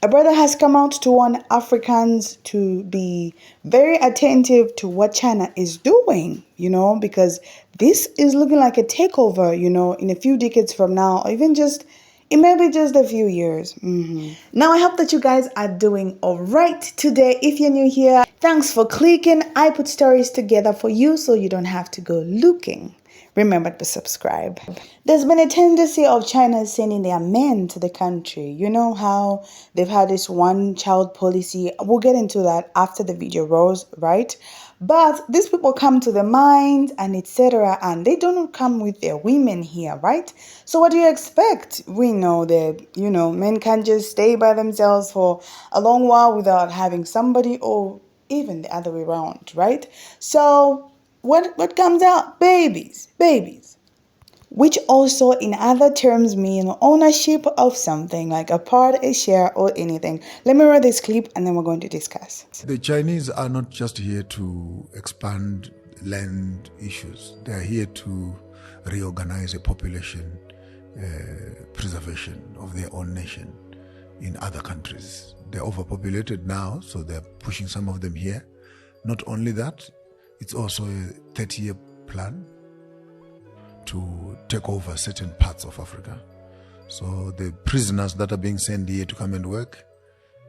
A brother has come out to warn Africans to be very attentive to what China is doing, because this is looking like a takeover, in a few decades from now, or even just, it may be just a few years. Now, I hope that you guys are doing all right today. If you're new here, thanks for clicking. I put stories together for you so you don't have to go looking. Remember to subscribe. There's been a tendency of China sending their men to the country. You know how they've had this one-child policy. We'll get into that after the video rolls, right? But these people come to the mines and etc. and they don't come with their women here, right? So what do you expect? We know that, men can't just stay by themselves for a long while without having somebody, or even the other way around, right? So what comes out? Babies, which also in other terms mean ownership of something, like a part, a share, or anything. Let me roll this clip and then we're going to discuss. The Chinese are not just here to expand land issues. They are here to reorganize a population preservation of their own nation in other countries. They're overpopulated now, so they're pushing some of them here. Not only that, it's also a 30-year plan to take over certain parts of Africa. So the prisoners that are being sent here to come and work,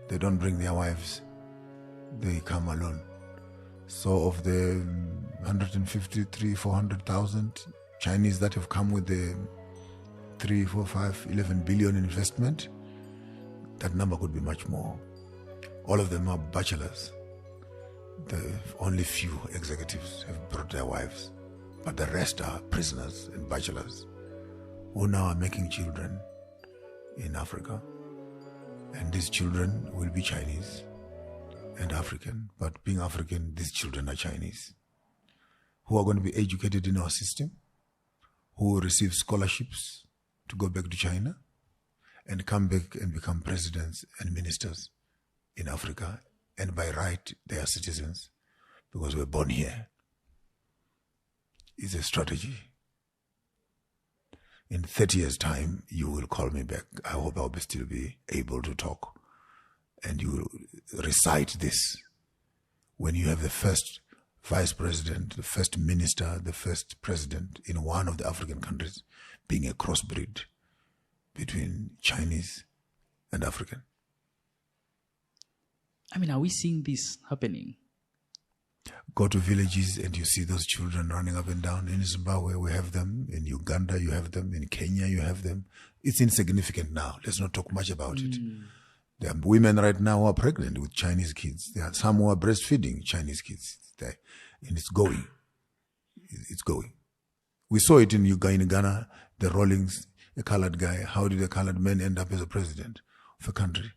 they don't bring their wives, they come alone. So of the 153, 400,000 Chinese that have come with the 3, 4, 5, 11 billion investment, that number could be much more. All of them are bachelors. The only few executives have brought their wives, but the rest are prisoners and bachelors who now are making children in Africa. And these children will be Chinese and African, but being African, these children are Chinese, who are going to be educated in our system, who will receive scholarships to go back to China and come back and become presidents and ministers in Africa. And by right, they are citizens because we're born here. It's a strategy. In 30 years' time, you will call me back. I hope I'll still be able to talk. And you will recite this when you have the first vice president, the first minister, the first president in one of the African countries being a crossbreed between Chinese and African. I mean, are we seeing this happening? Go to villages and you see those children running up and down. In Zimbabwe, we have them. In Uganda, you have them. In Kenya, you have them. It's insignificant now. Let's not talk much about it. There are women right now who are pregnant with Chinese kids. There are some who are breastfeeding Chinese kids. And it's going. It's going. We saw it in Ghana, the Rawlings, a colored guy. How did a colored man end up as a president of a country?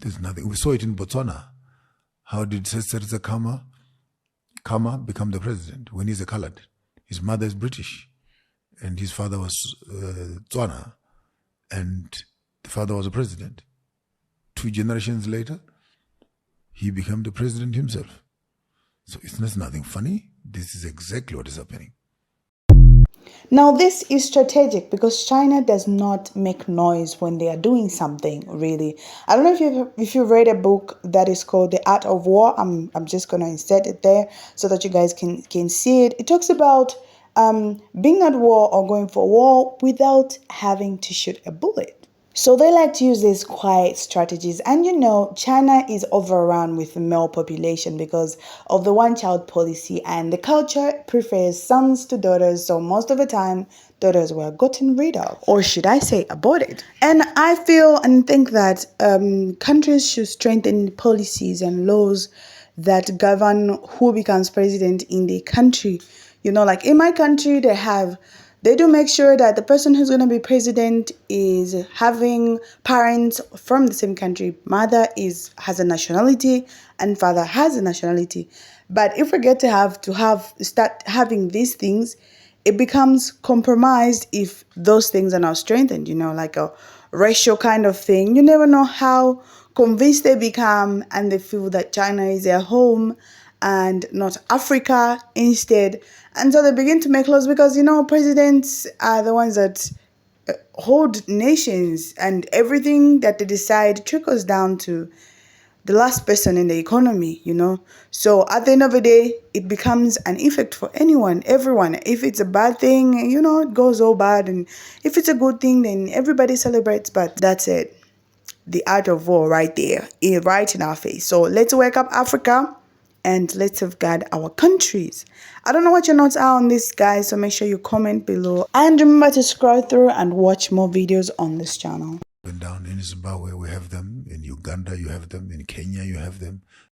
There's nothing. We saw it in Botswana. How did Cesar Kama become the president when he's a colored? His mother is British, and his father was Tswana, and the father was a president. 2 generations later, he became the president himself. So it's nothing funny. This is exactly what is happening. Now, this is strategic because China does not make noise when they are doing something, really. I don't know if you've read a book that is called The Art of War. I'm just going to insert it there so that you guys can see it. It talks about being at war or going for war without having to shoot a bullet. So they like to use these quiet strategies. And China is overrun with the male population because of the one-child policy, and the culture prefers sons to daughters. So most of the time, daughters were gotten rid of, or should I say aborted. And I feel and think that countries should strengthen policies and laws that govern who becomes president in the country. Like in my country, they do make sure that the person who's going to be president is having parents from the same country. Mother has a nationality and father has a nationality. But if we get to start having these things, it becomes compromised if those things are not strengthened, like a racial kind of thing. You never know how convinced they become, and they feel that China is their home and not Africa instead. And so they begin to make laws because, presidents are the ones that hold nations, and everything that they decide trickles down to the last person in the economy, you know. So at the end of the day, it becomes an effect for anyone, everyone. If it's a bad thing, you know, it goes all bad. And if it's a good thing, then everybody celebrates. But that's it. The art of war right there, right in our face. So let's wake up, Africa, and let's safeguard our countries. I don't know what your notes are on this, guys, so make sure you comment below. And remember to scroll through and watch more videos on this channel. Down in Zimbabwe, we have them. In Uganda, you have them. In Kenya, you have them.